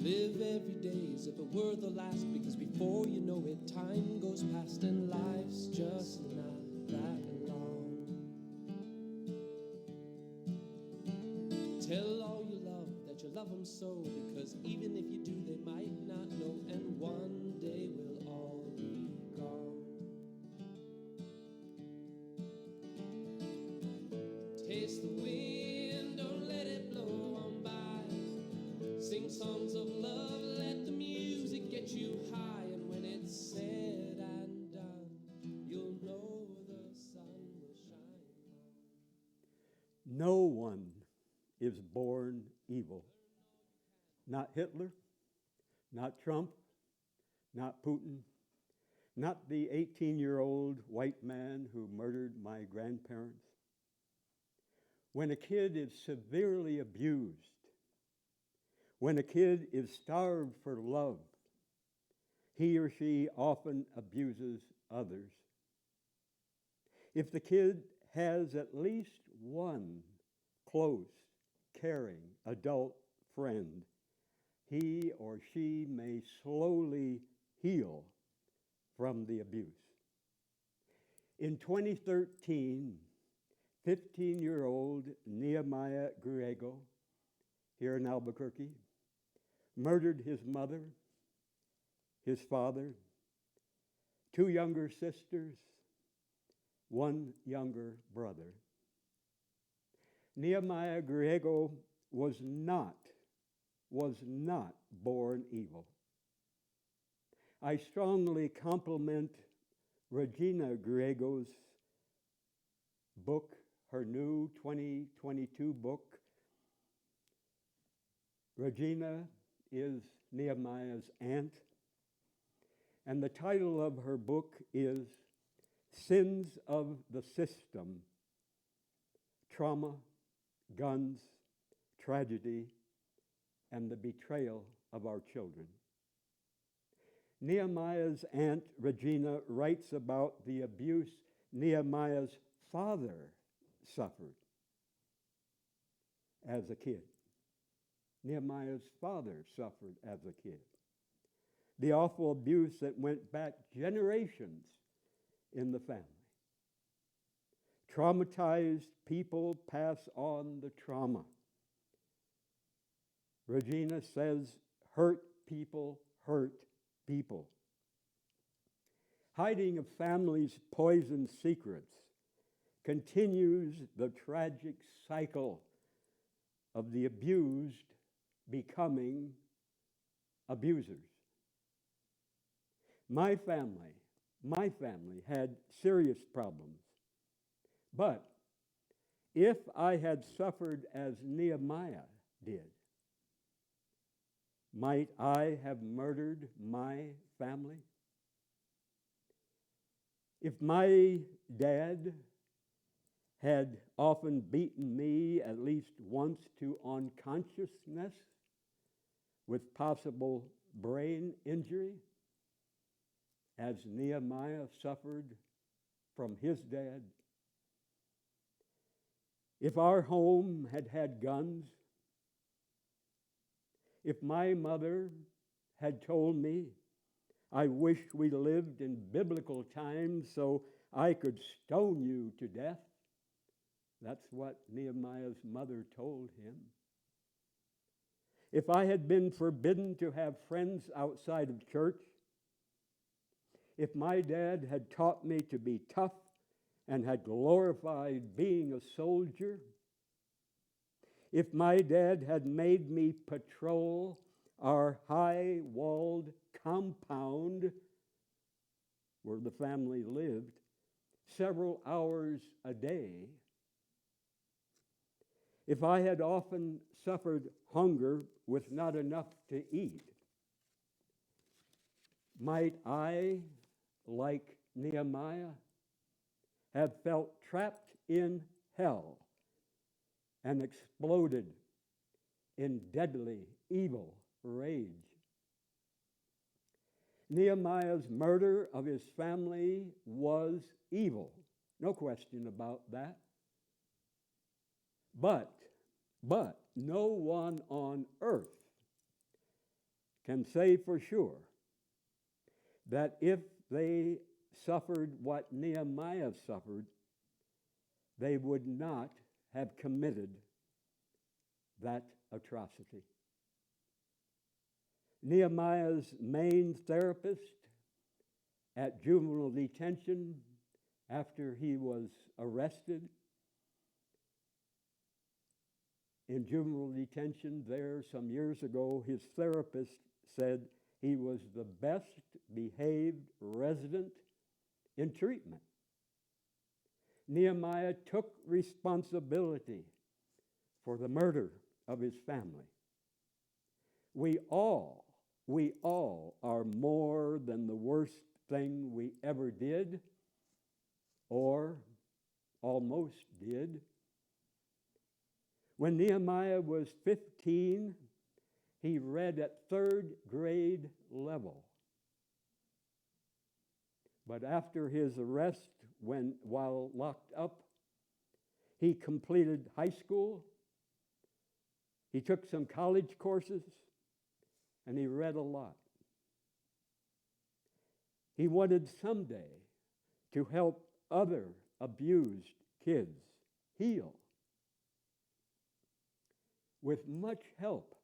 Live every day as if it were the last, because before you know it, time goes past and life's just not that long. Tell all you love that you love them so, because even if you do, they might not know, and one day we'll all be gone. Taste the wind, don't let it blow on by. Sing songs of love, let the music get you high. And when it's said and done, you'll know the sun will shine on. No one is born evil. Not Hitler, not Trump, not Putin, not the 18-year-old white man who murdered my grandparents. When a kid is severely abused, when a kid is starved for love, he or she often abuses others. If the kid has at least one close, caring adult friend, he or she may slowly heal from the abuse. In 2013, 15-year-old Nehemiah Griego, here in Albuquerque, murdered his mother, his father, 2 younger sisters, 1 younger brother. Nehemiah Griego was not born evil. I strongly compliment Regina Griego's book, her new 2022 book. Regina is Nehemiah's aunt, and the title of her book is Sins of the System: Trauma, Guns, Tragedy, and the Betrayal of Our Children. Nehemiah's aunt, Regina, writes about the abuse Nehemiah's father suffered as a kid. Nehemiah's father suffered as a kid. The awful abuse that went back generations in the family. Traumatized people pass on the trauma. Regina says, hurt people hurt people. Hiding a family's poisoned secrets continues the tragic cycle of the abused becoming abusers. My family had serious problems. But if I had suffered as Nehemiah did, might I have murdered my family? If my dad had often beaten me at least once to unconsciousness with possible brain injury, as Nehemiah suffered from his dad, if our home had had guns, if my mother had told me, I wish we lived in biblical times so I could stone you to death. That's what Nehemiah's mother told him. If I had been forbidden to have friends outside of church, if my dad had taught me to be tough and had glorified being a soldier, if my dad had made me patrol our high-walled compound where the family lived several hours a day, if I had often suffered hunger with not enough to eat, might I, like Nehemiah, have felt trapped in hell and exploded in deadly evil rage? Nehemiah's murder of his family was evil, no question about that. But no one on earth can say for sure that if they suffered what Nehemiah suffered, they would not have committed that atrocity. Nehemiah's main therapist at juvenile detention after he was arrested in juvenile detention there some years ago, his therapist said he was the best behaved resident in treatment. Nehemiah took responsibility for the murder of his family. We all are more than the worst thing we ever did or almost did. When Nehemiah was 15, he read at third grade level. But after his arrest, while locked up, he completed high school, he took some college courses, and he read a lot. He wanted someday to help other abused kids heal. With much help,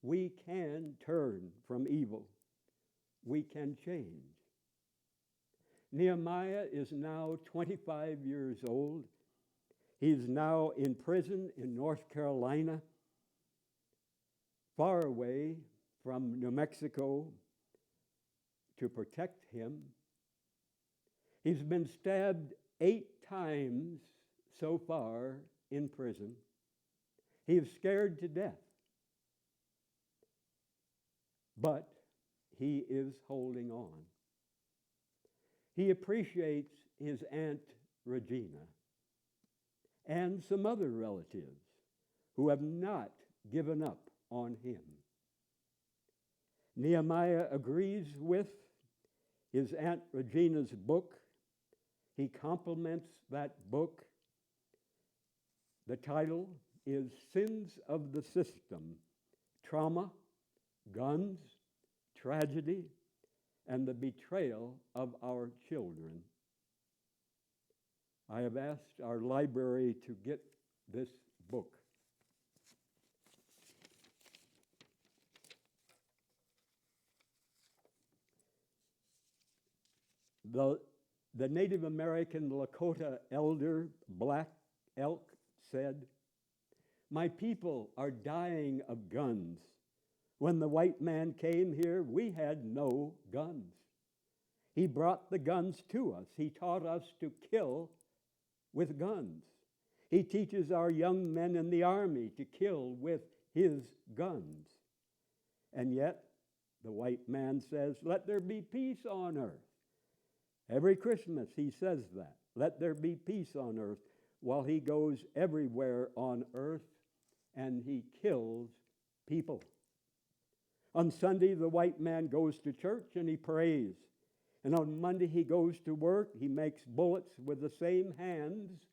we can turn from evil. We can change. Nehemiah is now 25 years old. He's now in prison in North Carolina, far away from New Mexico to protect him. He's been stabbed 8 times so far in prison. He is scared to death. But he is holding on. He appreciates his Aunt Regina and some other relatives who have not given up on him. Nehemiah agrees with his Aunt Regina's book. He compliments that book. The title is Sins of the System: Trauma, Guns, Tragedy, and the Betrayal of Our Children. I have asked our library to get this book. The Native American Lakota elder, Black Elk, said, "My people are dying of guns. When the white man came here, we had no guns. He brought the guns to us. He taught us to kill with guns. He teaches our young men in the army to kill with his guns. And yet, the white man says, 'Let there be peace on earth.' Every Christmas he says that, 'Let there be peace on earth,' while he goes everywhere on earth and he kills people. On Sunday, the white man goes to church and he prays. And on Monday, he goes to work. He makes bullets with the same hands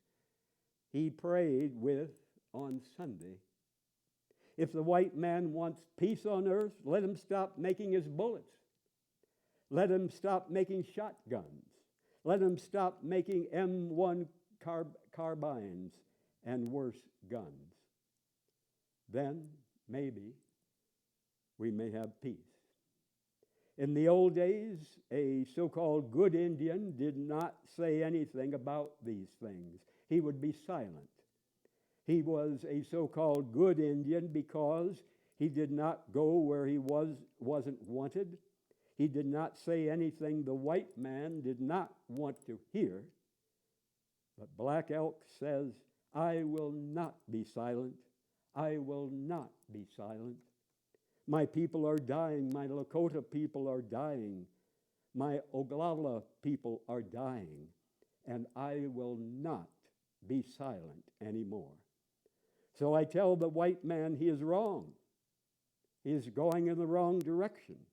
he prayed with on Sunday. If the white man wants peace on earth, let him stop making his bullets. Let him stop making shotguns. Let him stop making M1 carbines and worse guns. Then, maybe, we may have peace. In the old days, a so-called good Indian did not say anything about these things. He would be silent. He was a so-called good Indian because he did not go where he wasn't wanted. He did not say anything the white man did not want to hear. But Black Elk says, "I will not be silent. I will not be silent. My people are dying. My Lakota people are dying. My Oglala people are dying. And I will not be silent anymore." So I tell the white man he is wrong. He is going in the wrong direction.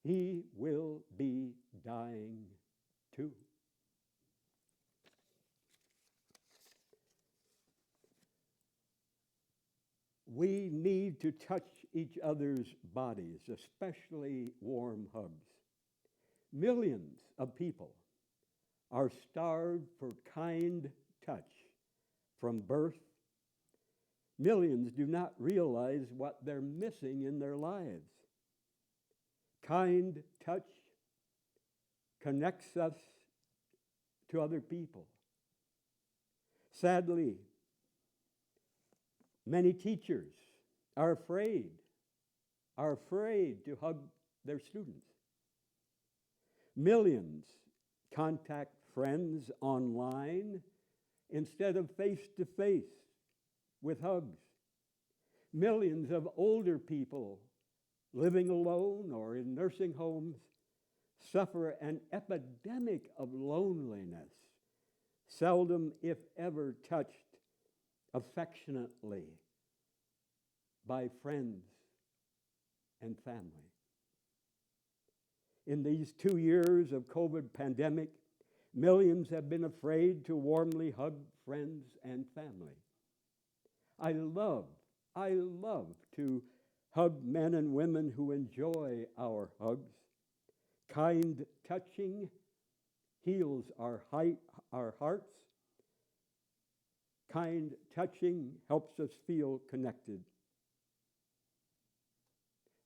He will be dying too. We need to touch each other's bodies, especially warm hugs. Millions of people are starved for kind touch from birth. Millions do not realize what they're missing in their lives. Kind touch connects us to other people. Sadly, many teachers are afraid to hug their students. Millions contact friends online instead of face-to-face with hugs. Millions of older people living alone or in nursing homes suffer an epidemic of loneliness, seldom, if ever, touched affectionately by friends and family. In these 2 years of COVID pandemic, millions have been afraid to warmly hug friends and family. I love to hug men and women who enjoy our hugs. Kind touching heals our hearts. Kind touching helps us feel connected.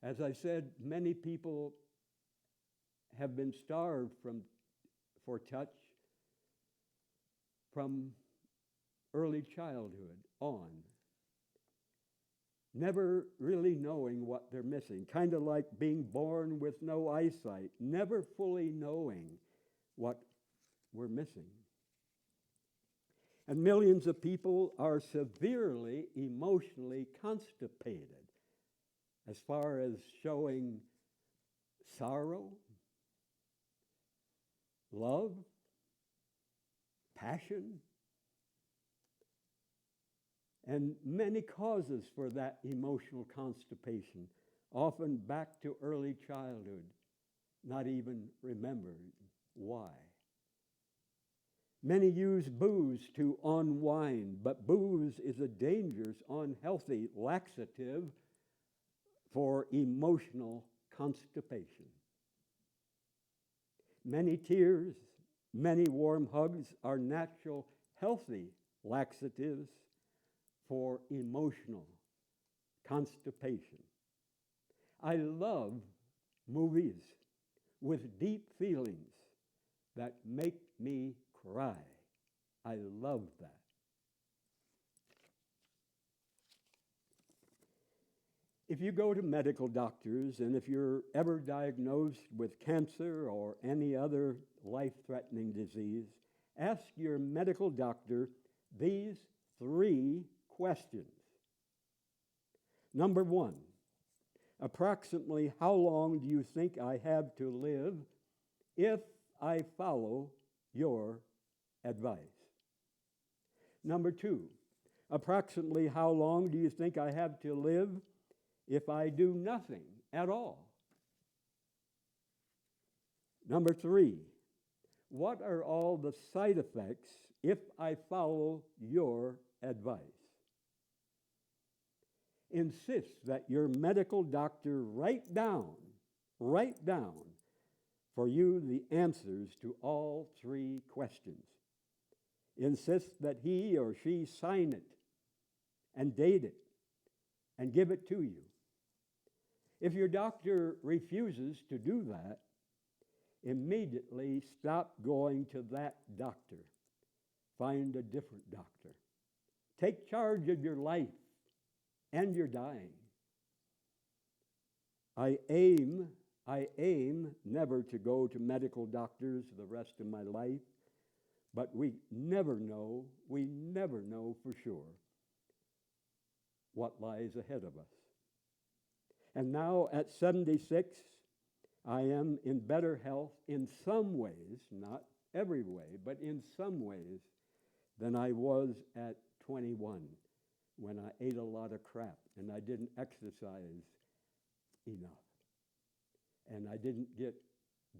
As I said, many people have been starved for touch from early childhood on, never really knowing what they're missing, kind of like being born with no eyesight, never fully knowing what we're missing. And millions of people are severely emotionally constipated as far as showing sorrow, love, passion, and many causes for that emotional constipation, often back to early childhood, not even remembered why. Many use booze to unwind, but booze is a dangerous, unhealthy laxative for emotional constipation. Many tears, many warm hugs are natural, healthy laxatives for emotional constipation. I love movies with deep feelings that make me cry. I love that. If you go to medical doctors and if you're ever diagnosed with cancer or any other life-threatening disease, ask your medical doctor these 3 questions. Number 1, approximately how long do you think I have to live if I follow your advice? Number 2, approximately how long do you think I have to live if I do nothing at all? Number 3, what are all the side effects if I follow your advice? Insist that your medical doctor write down for you the answers to all 3 questions. Insist that he or she sign it and date it and give it to you. If your doctor refuses to do that, immediately stop going to that doctor. Find a different doctor. Take charge of your life and your dying. I aim never to go to medical doctors the rest of my life, but we never know for sure what lies ahead of us. And now at 76, I am in better health in some ways, not every way, but in some ways than I was at 21 when I ate a lot of crap and I didn't exercise enough. And I didn't get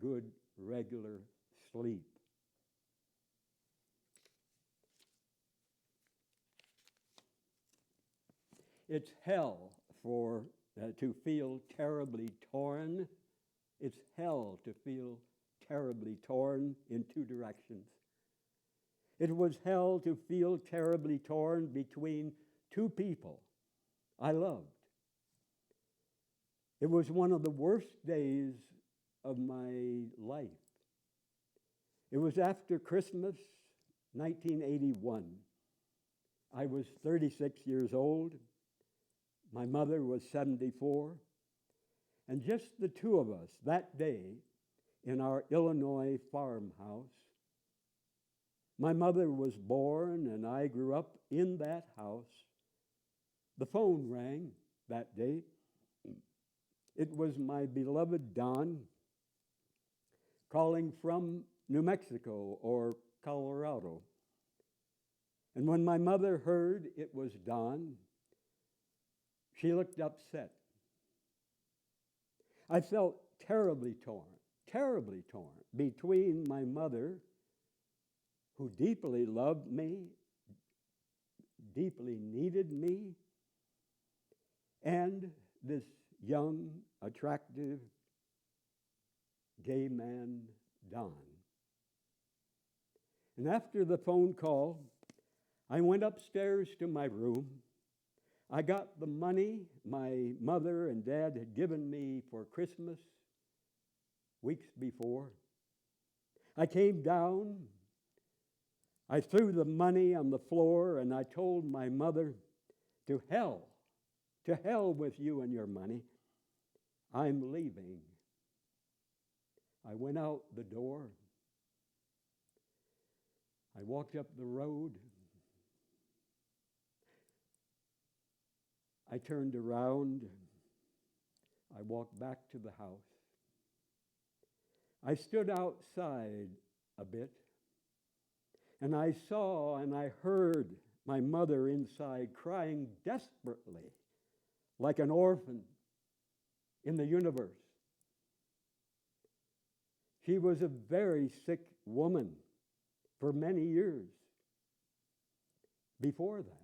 good, regular sleep. It's hell to feel terribly torn. It's hell to feel terribly torn in two directions. It was hell to feel terribly torn between two people I loved. It was one of the worst days of my life. It was after Christmas, 1981. I was 36 years old. My mother was 74. And just the two of us that day in our Illinois farmhouse. My mother was born and I grew up in that house. The phone rang that day. It was my beloved Don calling from New Mexico or Colorado. And when my mother heard it was Don, she looked upset. I felt terribly torn between my mother, who deeply loved me, deeply needed me, and this young, attractive, gay man, Don. And after the phone call, I went upstairs to my room. I got the money my mother and dad had given me for Christmas weeks before. I came down, I threw the money on the floor, and I told my mother, to hell with you and your money. I'm leaving. I went out the door. I walked up the road. I turned around. I walked back to the house. I stood outside a bit, and I saw and I heard my mother inside crying desperately, like an orphan in the universe. She was a very sick woman for many years before that.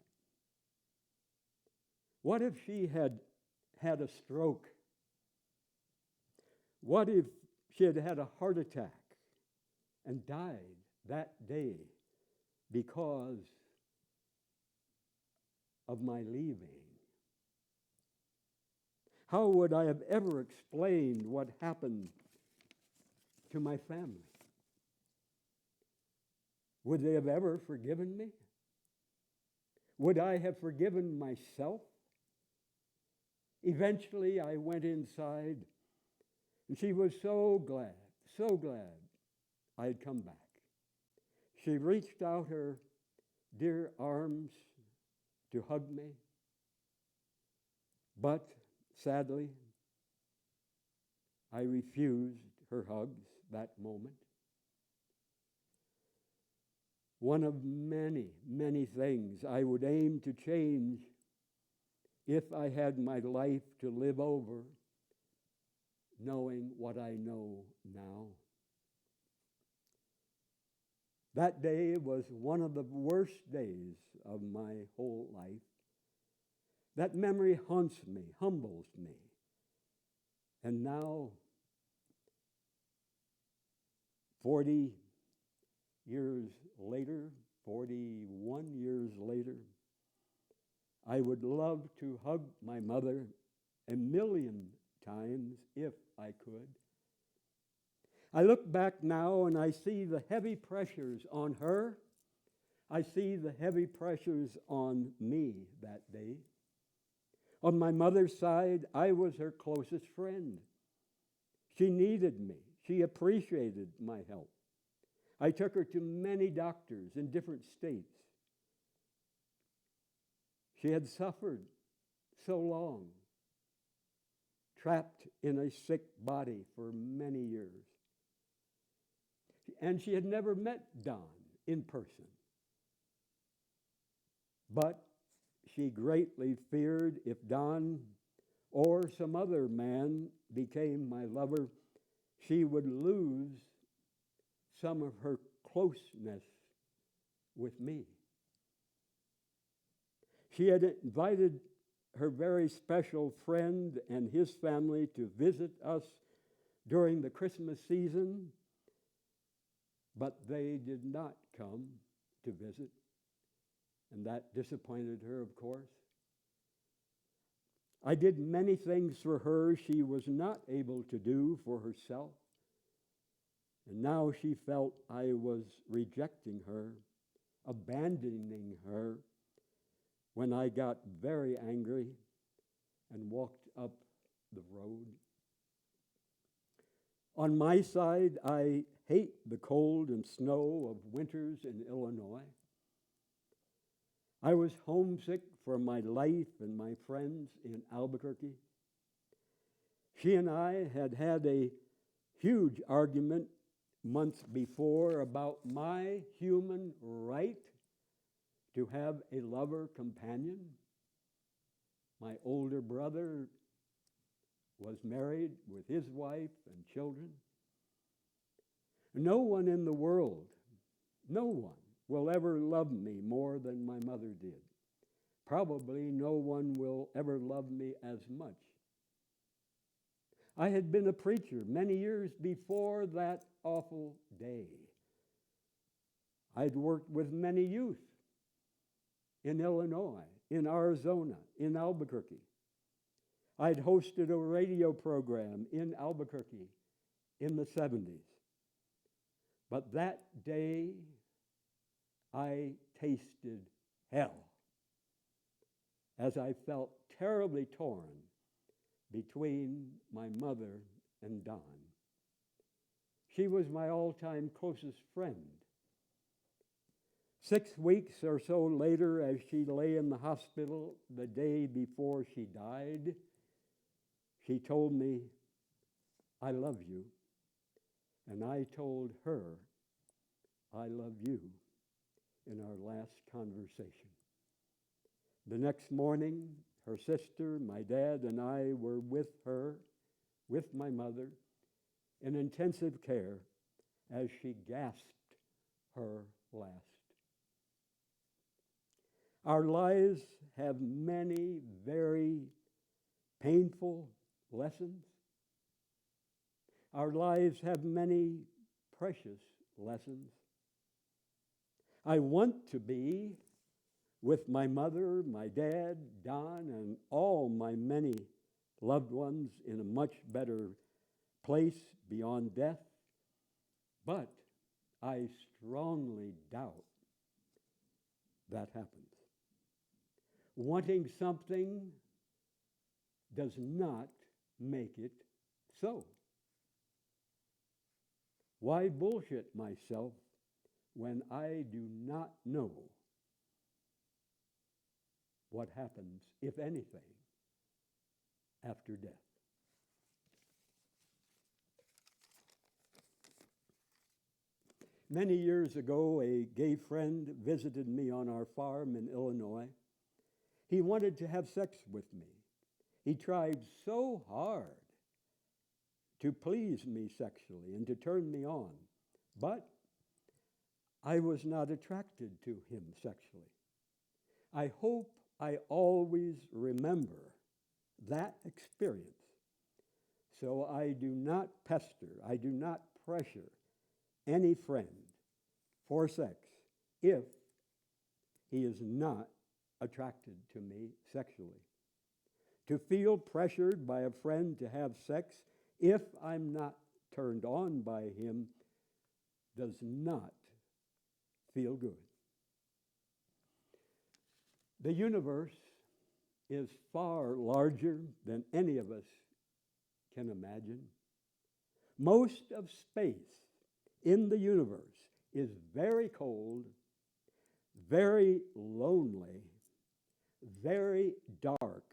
What if she had had a stroke? What if she had had a heart attack and died that day because of my leaving? How would I have ever explained what happened to my family? Would they have ever forgiven me? Would I have forgiven myself? Eventually, I went inside, and she was so glad I had come back. She reached out her dear arms to hug me, but sadly, I refused her hugs that moment. One of many, many things I would aim to change if I had my life to live over, knowing what I know now. That day was one of the worst days of my whole life. That memory haunts me, humbles me. And now, 41 years later, I would love to hug my mother a million times if I could. I look back now and I see the heavy pressures on her. I see the heavy pressures on me that day. On my mother's side, I was her closest friend. She needed me. She appreciated my help. I took her to many doctors in different states. She had suffered so long, trapped in a sick body for many years. And she had never met Don in person. But she greatly feared if Don or some other man became my lover, she would lose some of her closeness with me. She had invited her very special friend and his family to visit us during the Christmas season, but they did not come to visit, and that disappointed her, of course. I did many things for her she was not able to do for herself, and now she felt I was rejecting her, abandoning her, when I got very angry and walked up the road. On my side, I hate the cold and snow of winters in Illinois. I was homesick for my life and my friends in Albuquerque. She and I had had a huge argument months before about my human right to have a lover companion. My older brother was married with his wife and children. No one in the world, no one will ever love me more than my mother did. Probably no one will ever love me as much. I had been a preacher many years before that awful day. I'd worked with many youth in Illinois, in Arizona, in Albuquerque. I'd hosted a radio program in Albuquerque in the 70s. But that day, I tasted hell as I felt terribly torn between my mother and Don. She was my all-time closest friend. 6 weeks or so later, as she lay in the hospital the day before she died, she told me, "I love you." And I told her, "I love you," in our last conversation. The next morning, her sister, my dad, and I were with her, with my mother, in intensive care as she gasped her last. Our lives have many very painful lessons. Our lives have many precious lessons. I want to be with my mother, my dad, Don, and all my many loved ones in a much better place beyond death, but I strongly doubt that happens. Wanting something does not make it so. Why bullshit myself when I do not know what happens, if anything, after death? Many years ago, a gay friend visited me on our farm in Illinois. He wanted to have sex with me. He tried so hard to please me sexually and to turn me on, but I was not attracted to him sexually. I hope I always remember that experience, so I do not pester, I do not pressure any friend for sex if he is not attracted to me sexually. To feel pressured by a friend to have sex if I'm not turned on by him does not feel good. The universe is far larger than any of us can imagine. Most of space in the universe is very cold, very lonely, very dark,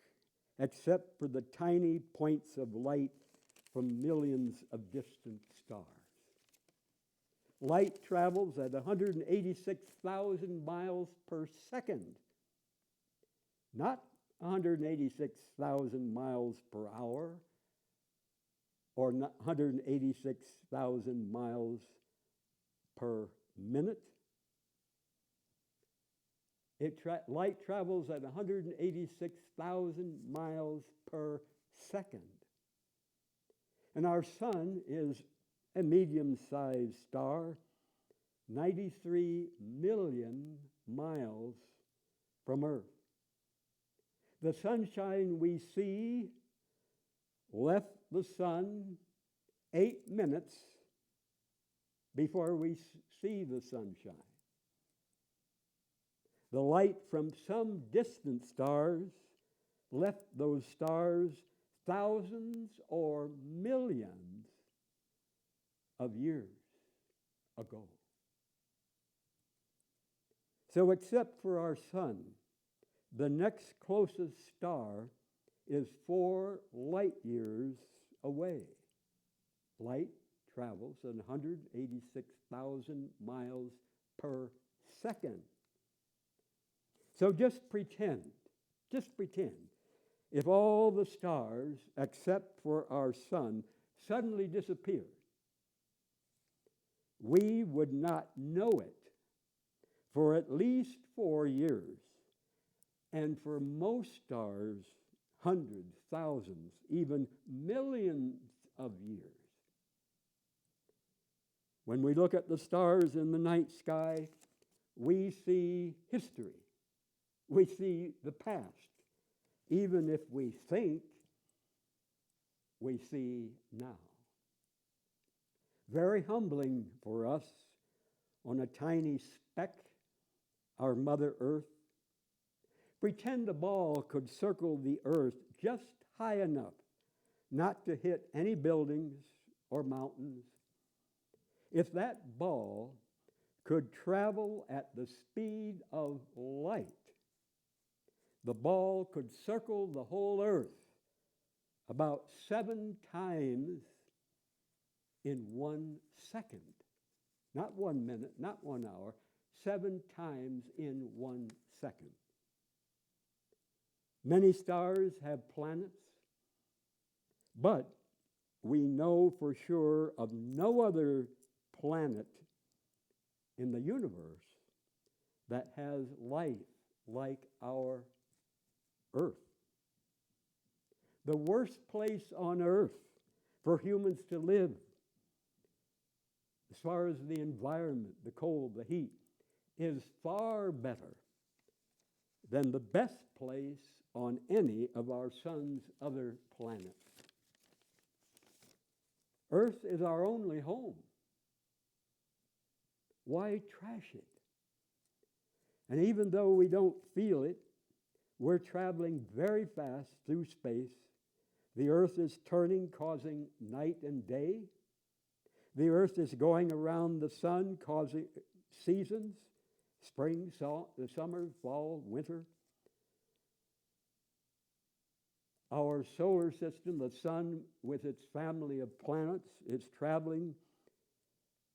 except for the tiny points of light from millions of distant stars. Light travels at 186,000 miles per second, not 186,000 miles per hour or 186,000 miles per minute. Light travels at 186,000 miles per second. And our sun is a medium-sized star, 93 million miles from Earth. The sunshine we see left the sun 8 minutes before we see the sunshine. The light from some distant stars left those stars thousands or millions of years ago. So except for our sun, the next closest star is 4 light years away. Light travels at 186,000 miles per second. So just pretend, if all the stars except for our sun suddenly disappeared, we would not know it for at least 4 years, and for most stars, hundreds, thousands, even millions of years. When we look at the stars in the night sky, we see history. We see the past, even if we think we see now. Very humbling for us on a tiny speck, our Mother Earth. Pretend a ball could circle the earth just high enough not to hit any buildings or mountains. If that ball could travel at the speed of light, the ball could circle the whole earth about 7 times in 1 second. Not 1 minute, not 1 hour, 7 times in 1 second. Many stars have planets, but we know for sure of no other planet in the universe that has life like our Earth. The worst place on earth for humans to live, as far as the environment, the cold, the heat, is far better than the best place on any of our sun's other planets. Earth is our only home. Why trash it? And even though we don't feel it, we're traveling very fast through space. The Earth is turning, causing night and day. The Earth is going around the sun, causing seasons, spring, summer, fall, winter. Our solar system, the sun with its family of planets, is traveling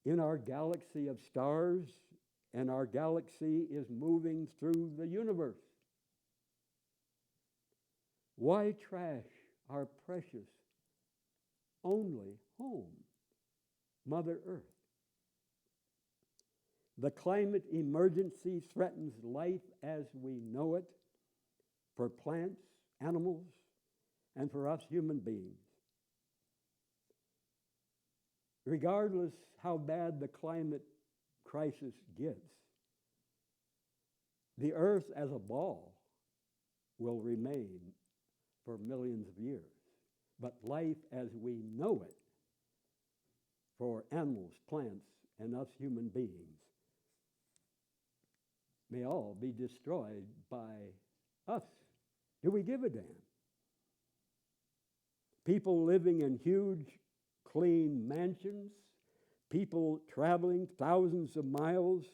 in our galaxy of stars, and our galaxy is moving through the universe. Why trash our precious only home, Mother Earth? The climate emergency threatens life as we know it for plants, animals, and for us human beings. Regardless how bad the climate crisis gets, the Earth as a ball will remain for millions of years. But life as we know it for animals, plants, and us human beings may all be destroyed by us. Do we give a damn? People living in huge, clean mansions, people traveling thousands of miles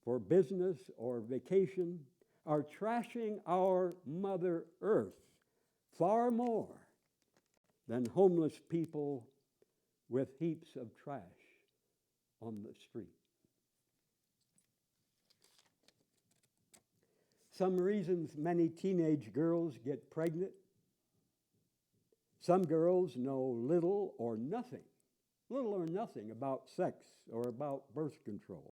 for business or vacation are trashing our Mother Earth far more than homeless people with heaps of trash on the street. Some reasons many teenage girls get pregnant. Some girls know little or nothing about sex or about birth control.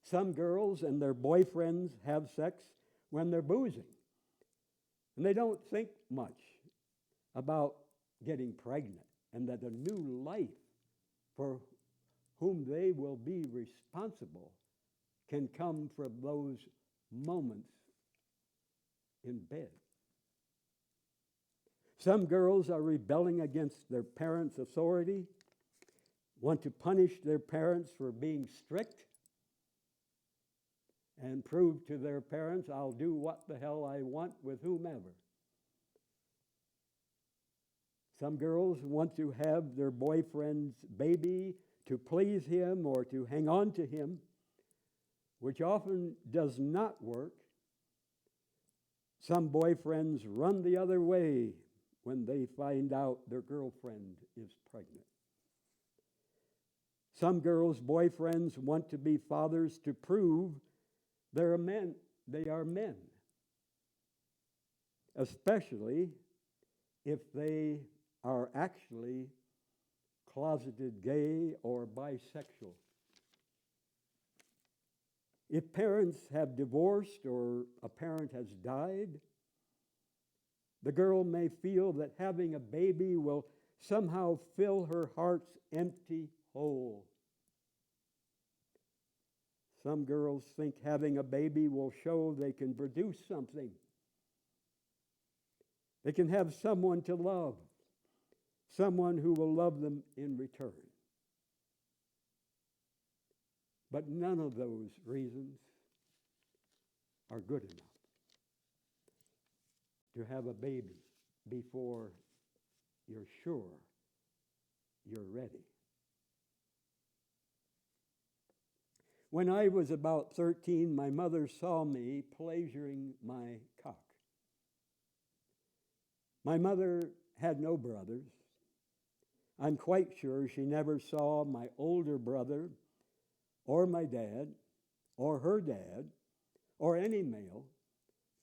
Some girls and their boyfriends have sex when they're boozing, and they don't think much about getting pregnant and that a new life for whom they will be responsible can come from those moments in bed. Some girls are rebelling against their parents' authority, want to punish their parents for being strict, and prove to their parents, I'll do what the hell I want with whomever. Some girls want to have their boyfriend's baby to please him or to hang on to him, which often does not work. Some boyfriends run the other way when they find out their girlfriend is pregnant. Some girls' boyfriends want to be fathers to prove they are men, especially if they are actually closeted gay or bisexual. If parents have divorced or a parent has died, the girl may feel that having a baby will somehow fill her heart's empty hole. Some girls think having a baby will show they can produce something. They can have someone to love, someone who will love them in return. But none of those reasons are good enough to have a baby before you're sure you're ready. When I was about 13, my mother saw me pleasuring my cock. My mother had no brothers. I'm quite sure she never saw my older brother or my dad or her dad or any male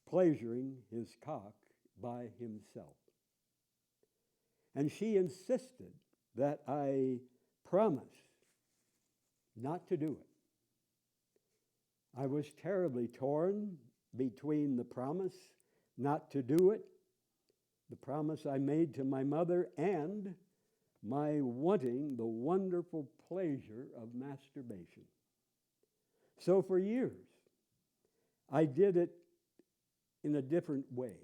pleasuring his cock by himself. And she insisted that I promise not to do it. I was terribly torn between the promise not to do it, the promise I made to my mother, and my wanting the wonderful pleasure of masturbation. So for years, I did it in a different way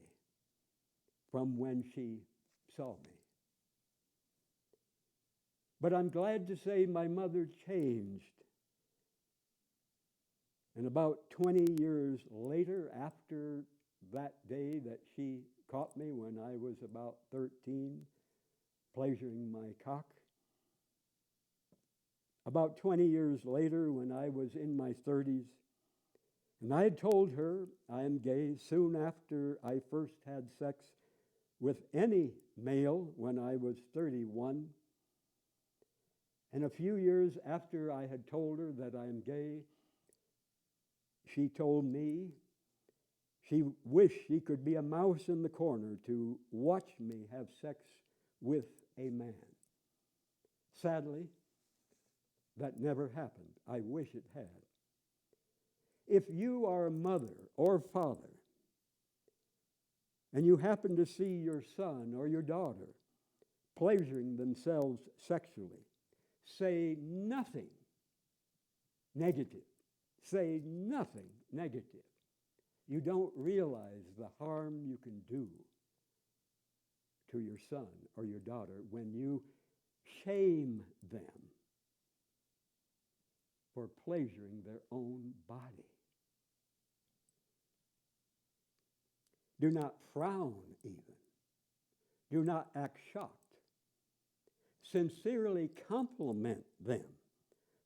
from when she saw me. But I'm glad to say my mother changed. And about 20 years later, after that day that she caught me when I was about 13, pleasuring my cock, about 20 years later when I was in my 30s, and I had told her I am gay soon after I first had sex with any male when I was 31. And a few years after I had told her that I am gay, she told me she wished she could be a mouse in the corner to watch me have sex with a man. Sadly, that never happened. I wish it had. If you are a mother or father and you happen to see your son or your daughter pleasuring themselves sexually, say nothing negative. Say nothing negative. You don't realize the harm you can do to your son or your daughter when you shame them for pleasuring their own body. Do not frown even. Do not act shocked. Sincerely compliment them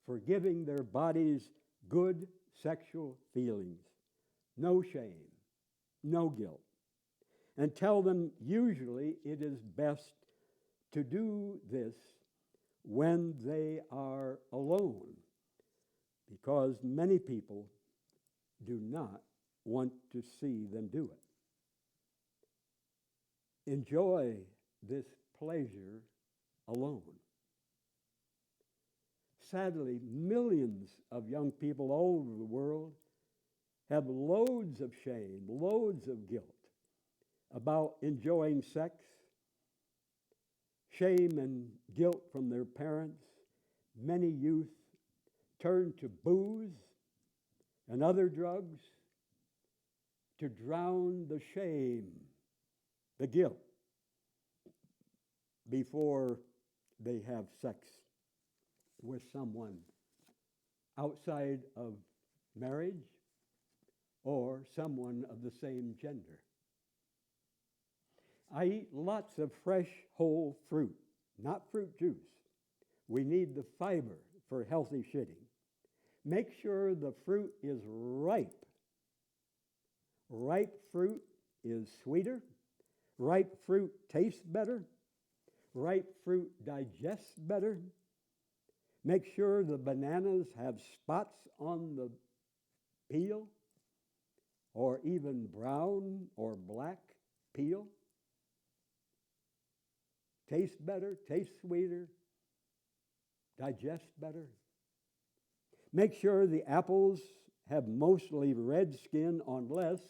for giving their bodies good sexual feelings. No shame, no guilt. And tell them usually it is best to do this when they are alone, because many people do not want to see them do it. Enjoy this pleasure alone. sadly, millions of young people all over the world have loads of shame, loads of guilt about enjoying sex, shame and guilt from their parents. Many youth turn to booze and other drugs to drown the shame, the guilt, before they have sex with someone outside of marriage or someone of the same gender. I eat lots of fresh, whole fruit, not fruit juice. We need the fiber for healthy shitting. Make sure the fruit is ripe. Ripe fruit is sweeter. Ripe fruit tastes better. Ripe fruit digests better. Make sure the bananas have spots on the peel, or even brown or black peel. Tastes better, tastes sweeter, digests better. Make sure the apples have mostly red skin unless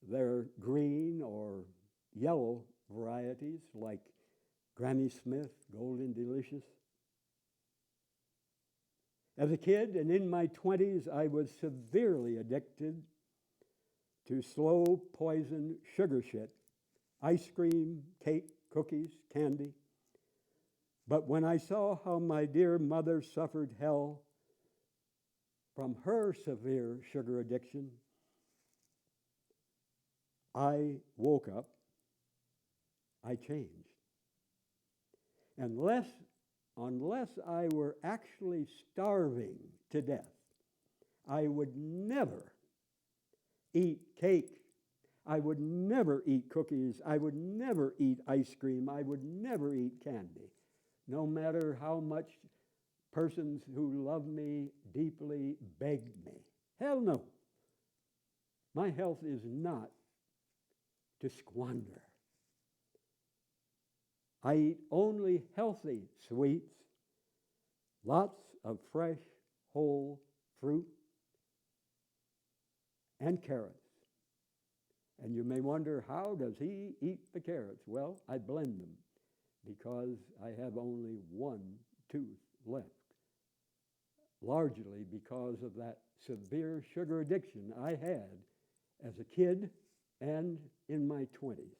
they're green or yellow varieties like Granny Smith, Golden Delicious. As a kid and in my 20s, I was severely addicted to slow poison sugar shit, ice cream, cake, cookies, candy. But when I saw how my dear mother suffered hell from her severe sugar addiction, I woke up, I changed. Unless I were actually starving to death, I would never eat cake. I would never eat cookies. I would never eat ice cream. I would never eat candy, no matter how much persons who love me deeply begged me. Hell no. My health is not to squander. I eat only healthy sweets, lots of fresh, whole fruit, and carrots. And you may wonder, how does he eat the carrots? Well, I blend them because I have only one tooth left, largely because of that severe sugar addiction I had as a kid and in my 20s.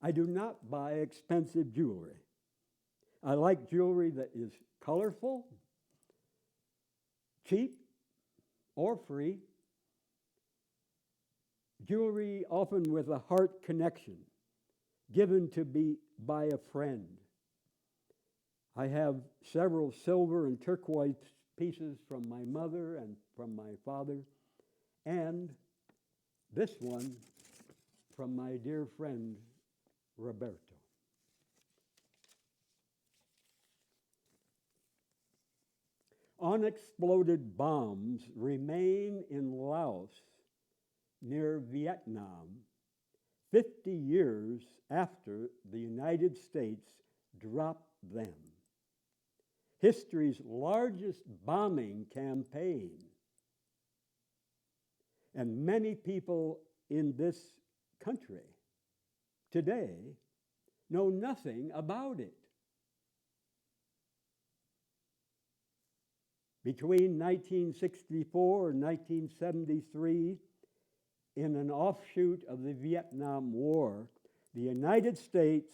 I do not buy expensive jewelry. I like jewelry that is colorful, cheap, or free. Jewelry often with a heart connection, given to me by a friend. I have several silver and turquoise pieces from my mother and from my father, and this one from my dear friend, Roberto. Unexploded bombs remain in Laos near Vietnam 50 years after the United States dropped them. History's largest bombing campaign. And many people in this country today know nothing about it. Between 1964 and 1973, in an offshoot of the Vietnam War, the United States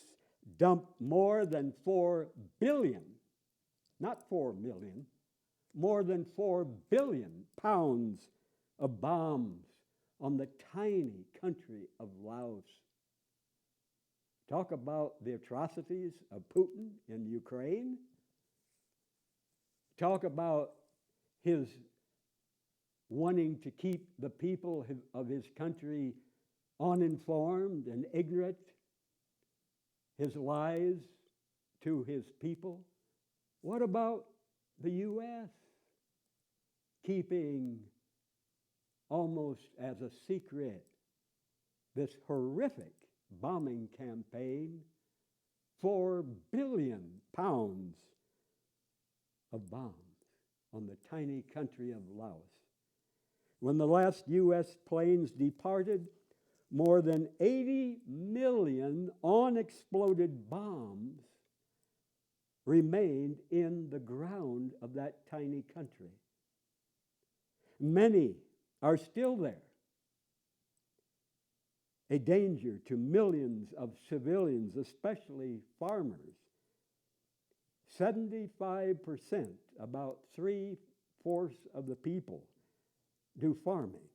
dumped more than 4 billion, not 4 million, more than 4 billion pounds of bombs on the tiny country of Laos. Talk about the atrocities of Putin in Ukraine. Talk about his wanting to keep the people of his country uninformed and ignorant, his lies to his people. What about the U.S. keeping almost as a secret this horrific bombing campaign, 4 billion pounds of bombs on the tiny country of Laos. When the last U.S. planes departed, more than 80 million unexploded bombs remained in the ground of that tiny country. Many are still there, a danger to millions of civilians, especially farmers. 75%, about 3/4 of the people, do farming.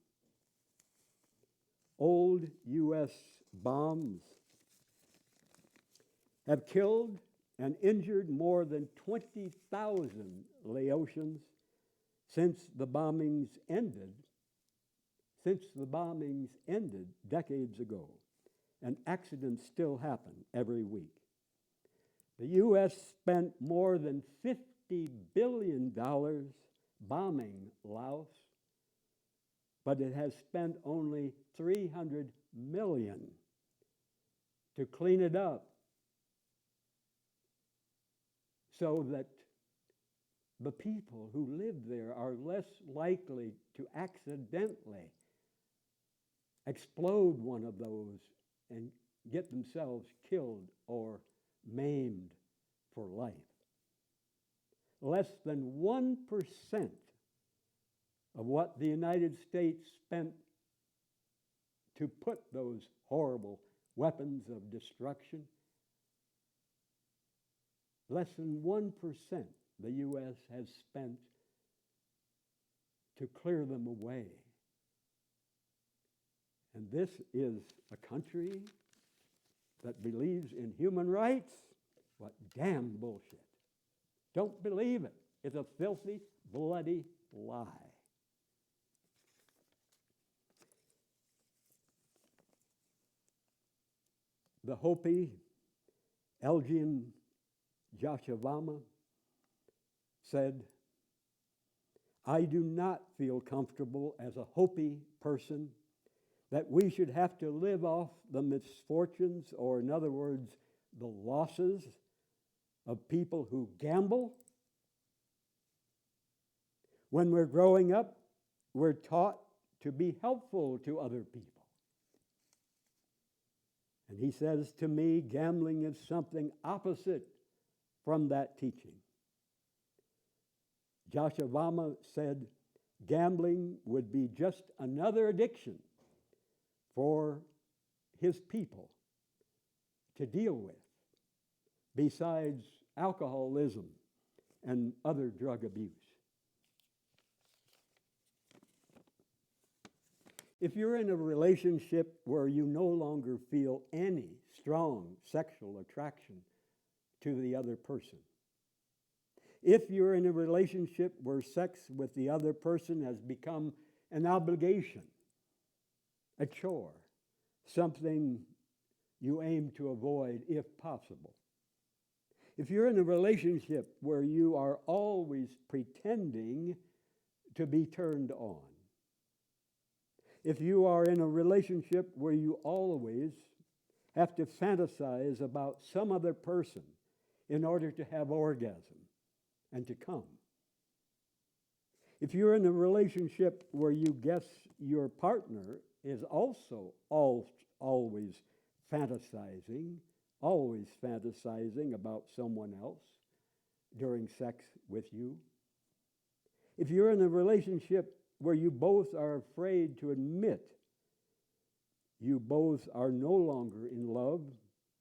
Old U.S. bombs have killed and injured more than 20,000 Laotians since the bombings ended decades ago, and accidents still happen every week. The U.S. spent more than $50 billion bombing Laos, but it has spent only $300 million to clean it up so that the people who live there are less likely to accidentally explode one of those and get themselves killed or maimed for life. Less than 1% of what the United States spent to put those horrible weapons of destruction, less than 1% the U.S. has spent to clear them away. And this is a country that believes in human rights? What damn bullshit. Don't believe it. It's a filthy, bloody lie. The Hopi, Elgin Jashavama, said, "I do not feel comfortable as a Hopi person that we should have to live off the misfortunes, or in other words, the losses of people who gamble. When we're growing up, we're taught to be helpful to other people." And he says to me, gambling is something opposite from that teaching. Jashavama said gambling would be just another addiction for his people to deal with, besides alcoholism and other drug abuse. If you're in a relationship where you no longer feel any strong sexual attraction to the other person, if you're in a relationship where sex with the other person has become an obligation, a chore, something you aim to avoid if possible, if you're in a relationship where you are always pretending to be turned on, if you are in a relationship where you always have to fantasize about some other person in order to have orgasm and to come, if you're in a relationship where you guess your partner is also always fantasizing about someone else during sex with you, if you're in a relationship where you both are afraid to admit you both are no longer in love,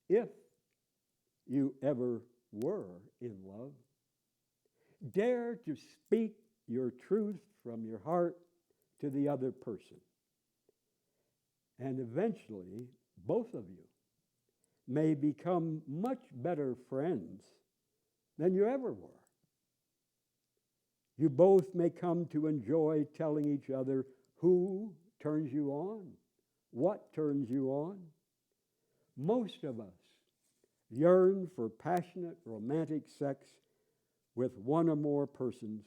if you ever were in love, dare to speak your truth from your heart to the other person. And eventually, both of you may become much better friends than you ever were. You both may come to enjoy telling each other who turns you on, what turns you on. Most of us yearn for passionate romantic sex with one or more persons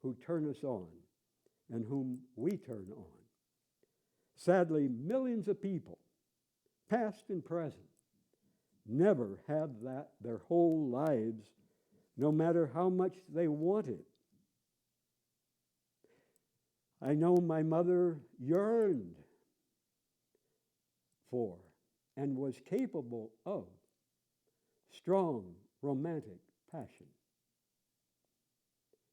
who turn us on and whom we turn on. Sadly, millions of people, past and present, never had that their whole lives no matter how much they wanted. I know my mother yearned for and was capable of strong romantic passion.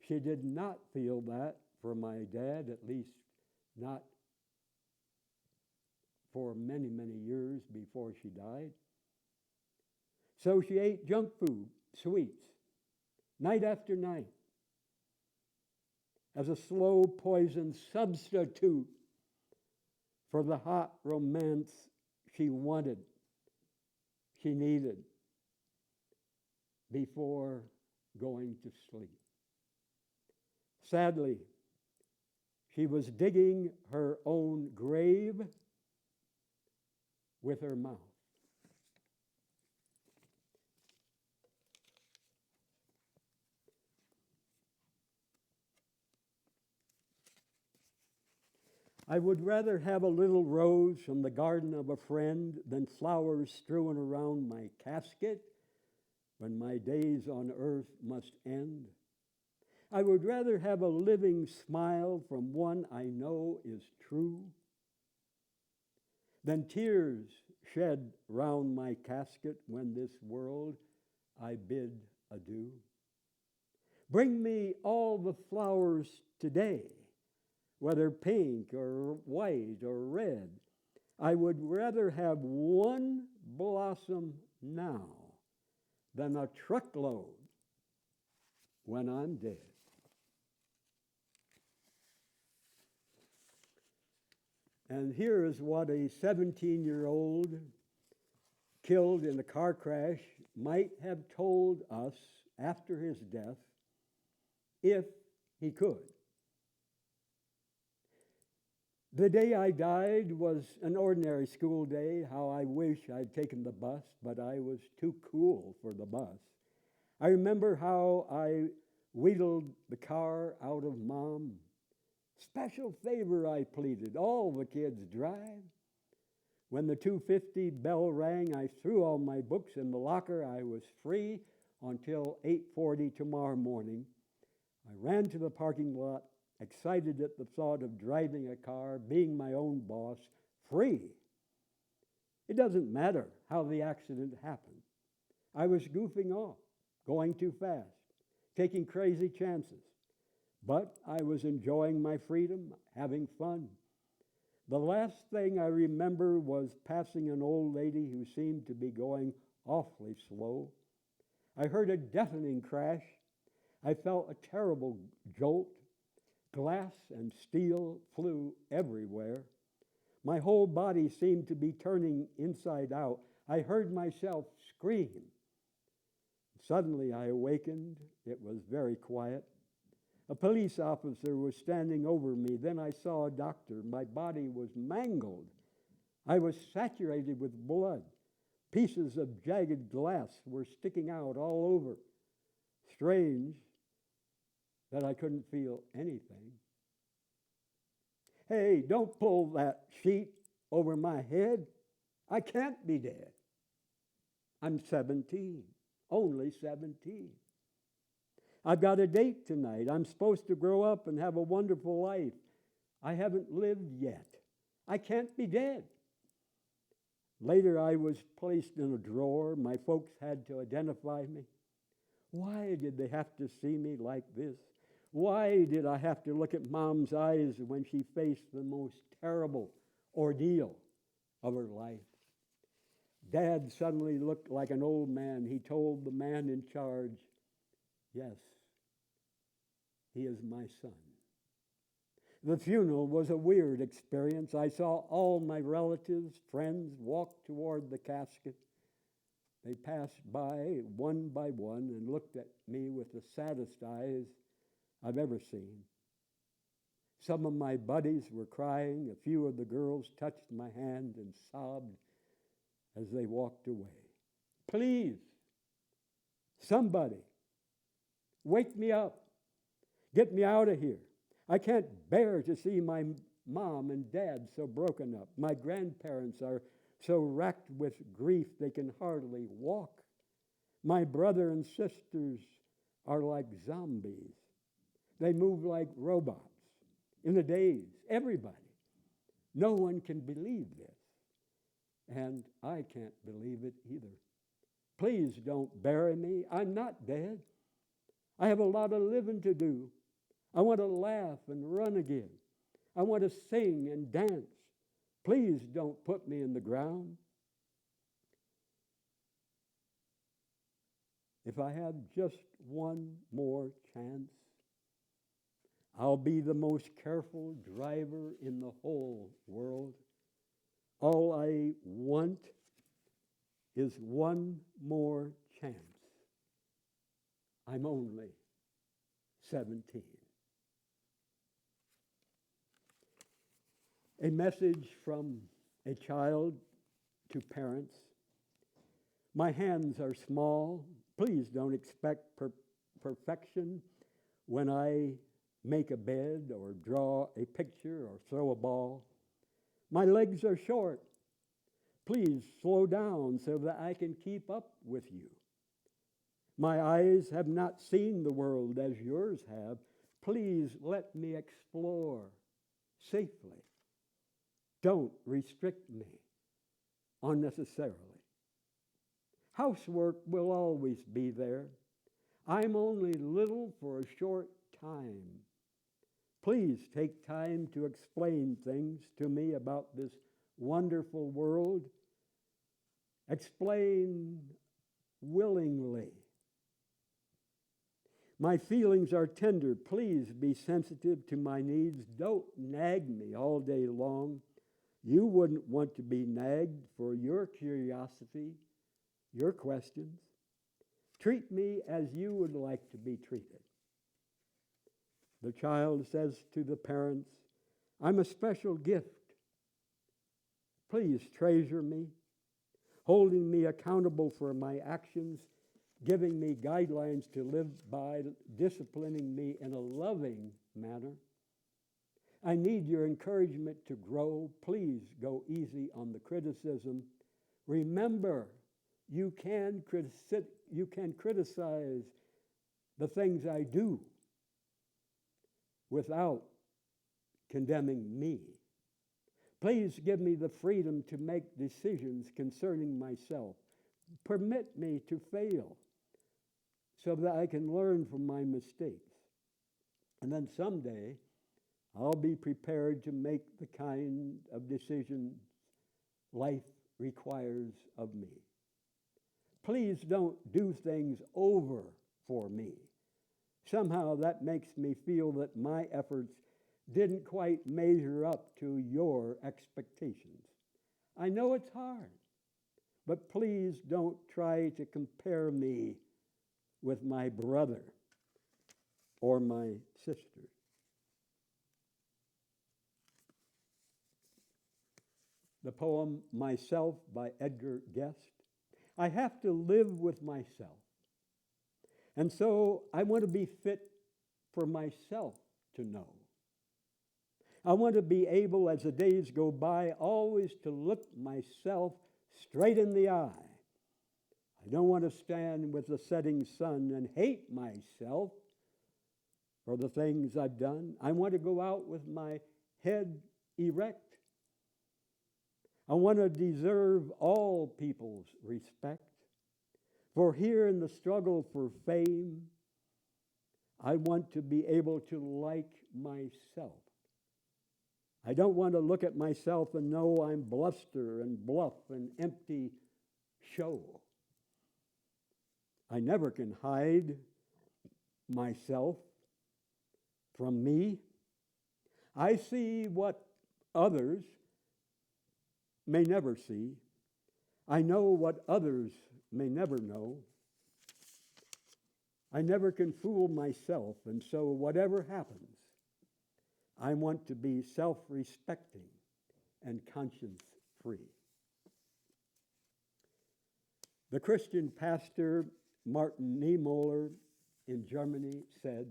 She did not feel that for my dad, at least not for many, many years before she died. So she ate junk food, sweets, night after night, as a slow poison substitute for the hot romance she wanted, she needed before going to sleep. Sadly, she was digging her own grave with her mouth. I would rather have a little rose from the garden of a friend than flowers strewn around my casket when my days on earth must end. I would rather have a living smile from one I know is true than tears shed round my casket when this world I bid adieu. Bring me all the flowers today, whether pink or white or red. I would rather have one blossom now than a truckload when I'm dead. And here is what a 17-year-old killed in a car crash might have told us after his death if he could. The day I died was an ordinary school day. How I wish I'd taken the bus, but I was too cool for the bus. I remember how I wheedled the car out of Mom. Special favor, I pleaded. All the kids drive. When the 2:50 bell rang, I threw all my books in the locker. I was free until 8:40 tomorrow morning. I ran to the parking lot, excited at the thought of driving a car, being my own boss, free. It doesn't matter how the accident happened. I was goofing off, going too fast, taking crazy chances. But I was enjoying my freedom, having fun. The last thing I remember was passing an old lady who seemed to be going awfully slow. I heard a deafening crash. I felt a terrible jolt. Glass and steel flew everywhere. My whole body seemed to be turning inside out. I heard myself scream. Suddenly I awakened. It was very quiet. A police officer was standing over me. Then I saw a doctor. My body was mangled. I was saturated with blood. Pieces of jagged glass were sticking out all over. Strange that I couldn't feel anything. Hey, don't pull that sheet over my head. I can't be dead. I'm 17, only 17. I've got a date tonight. I'm supposed to grow up and have a wonderful life. I haven't lived yet. I can't be dead. Later, I was placed in a drawer. My folks had to identify me. Why did they have to see me like this? Why did I have to look at Mom's eyes when she faced the most terrible ordeal of her life? Dad suddenly looked like an old man. He told the man in charge, "Yes, he is my son." The funeral was a weird experience. I saw all my relatives, friends walk toward the casket. They passed by one and looked at me with the saddest eyes I've ever seen. Some of my buddies were crying. A few of the girls touched my hand and sobbed as they walked away. Please, somebody, wake me up. Get me out of here. I can't bear to see my mom and dad so broken up. My grandparents are so racked with grief they can hardly walk. My brother and sisters are like zombies. They move like robots in a daze. Everybody. No one can believe this. And I can't believe it either. Please don't bury me. I'm not dead. I have a lot of living to do. I want to laugh and run again. I want to sing and dance. Please don't put me in the ground. If I have just one more chance, I'll be the most careful driver in the whole world. All I want is one more chance. I'm only 17. A message from a child to parents. My hands are small. Please don't expect perfection when I make a bed or draw a picture or throw a ball. My legs are short. Please slow down so that I can keep up with you. My eyes have not seen the world as yours have. Please let me explore safely. Don't restrict me unnecessarily. Housework will always be there. I'm only little for a short time. Please take time to explain things to me about this wonderful world. Explain willingly. My feelings are tender. Please be sensitive to my needs. Don't nag me all day long. You wouldn't want to be nagged for your curiosity, your questions. Treat me as you would like to be treated. The child says to the parents, I'm a special gift. Please treasure me, holding me accountable for my actions, giving me guidelines to live by, disciplining me in a loving manner. I need your encouragement to grow. Please go easy on the criticism. Remember, you can criticize the things I do without condemning me. Please give me the freedom to make decisions concerning myself. Permit me to fail so that I can learn from my mistakes. And then someday, I'll be prepared to make the kind of decisions life requires of me. Please don't do things over for me. Somehow that makes me feel that my efforts didn't quite measure up to your expectations. I know it's hard, but please don't try to compare me with my brother or my sister. The poem Myself by Edgar Guest. I have to live with myself. And so I want to be fit for myself to know. I want to be able, as the days go by, always to look myself straight in the eye. I don't want to stand with the setting sun and hate myself for the things I've done. I want to go out with my head erect. I want to deserve all people's respect. For here in the struggle for fame, I want to be able to like myself. I don't want to look at myself and know I'm bluster and bluff and empty show. I never can hide myself from me. I see what others may never see. I know what others may never know. I never can fool myself, and so whatever happens, I want to be self-respecting and conscience-free. The Christian pastor Martin Niemöller in Germany said,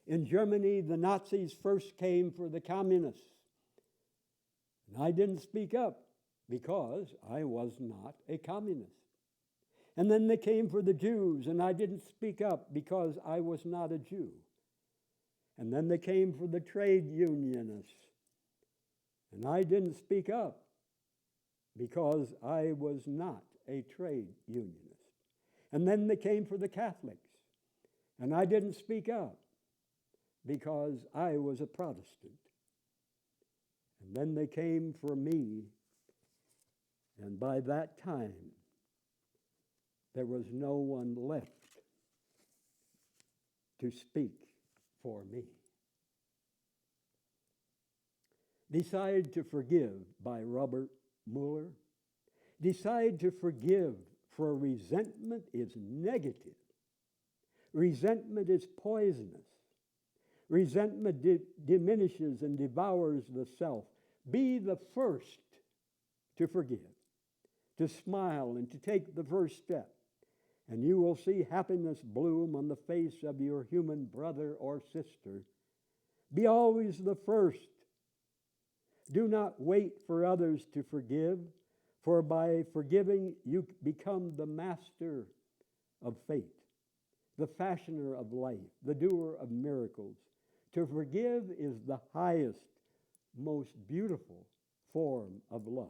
in Germany, the Nazis first came for the communists. And I didn't speak up because I was not a communist. And then they came for the Jews, and I didn't speak up because I was not a Jew. And then they came for the trade unionists, and I didn't speak up because I was not a trade unionist. And then they came for the Catholics, and I didn't speak up because I was a Protestant. And then they came for me, and by that time, there was no one left to speak for me. Decide to Forgive by Robert Mueller. Decide to forgive, for resentment is negative. Resentment is poisonous. Resentment diminishes and devours the self. Be the first to forgive, to smile, and to take the first step, and you will see happiness bloom on the face of your human brother or sister. Be always the first. Do not wait for others to forgive, for by forgiving you become the master of fate, the fashioner of life, the doer of miracles. To forgive is the highest, most beautiful form of love.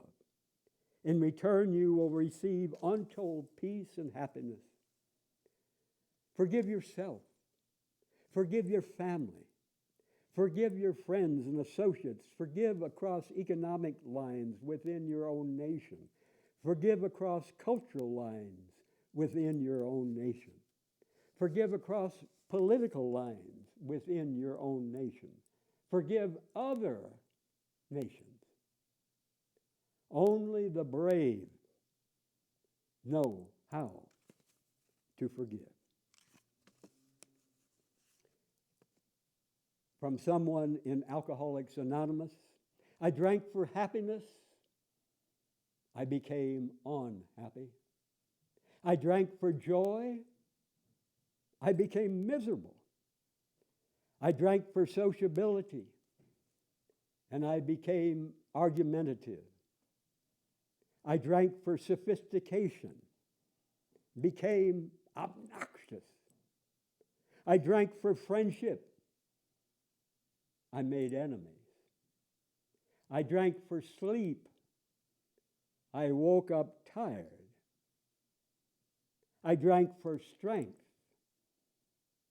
In return, you will receive untold peace and happiness. Forgive yourself. Forgive your family. Forgive your friends and associates. Forgive across economic lines within your own nation. Forgive across cultural lines within your own nation. Forgive across political lines within your own nation. Forgive other nations. Only the brave know how to forgive. From someone in Alcoholics Anonymous, I drank for happiness. I became unhappy. I drank for joy. I became miserable. I drank for sociability, and I became argumentative. I drank for sophistication, became obnoxious. I drank for friendship. I made enemies. I drank for sleep. I woke up tired. I drank for strength.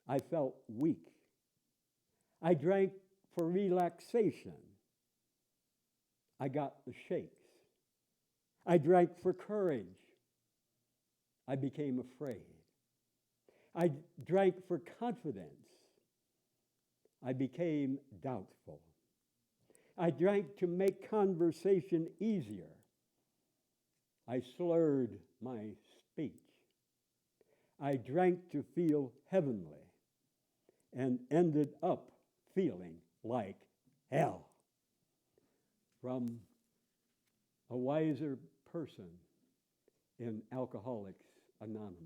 I felt weak. I drank for relaxation. I got the shakes. I drank for courage. I became afraid. I drank for confidence. I became doubtful. I drank to make conversation easier. I slurred my speech. I drank to feel heavenly and ended up feeling like hell. From a wiser person in Alcoholics Anonymous.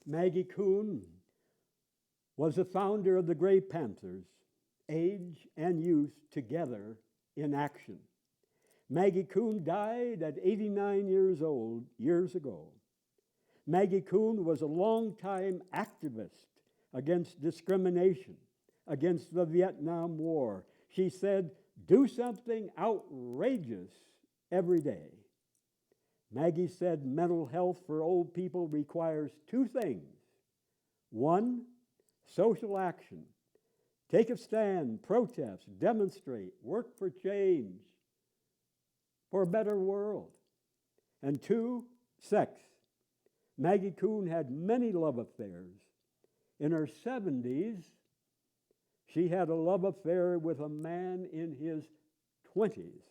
Maggie Kuhn was the founder of the Gray Panthers, age and youth together in action. Maggie Kuhn died at 89 years old years ago. Maggie Kuhn was a longtime activist against discrimination, against the Vietnam War. She said, "Do something outrageous every day." Maggie said mental health for old people requires two things. One, social action. Take a stand, protest, demonstrate, work for change, for a better world. And two, sex. Maggie Kuhn had many love affairs. In her 70s, she had a love affair with a man in his 20s.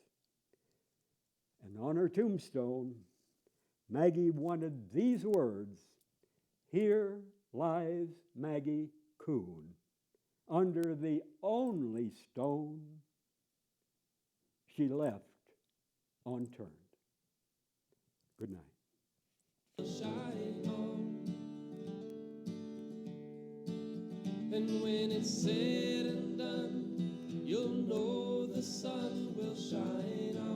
And on her tombstone, Maggie wanted these words, "Here lies Maggie Kuhn, under the only stone she left unturned." Good night. Shine on. And when it's said and done, you'll know the sun will shine on.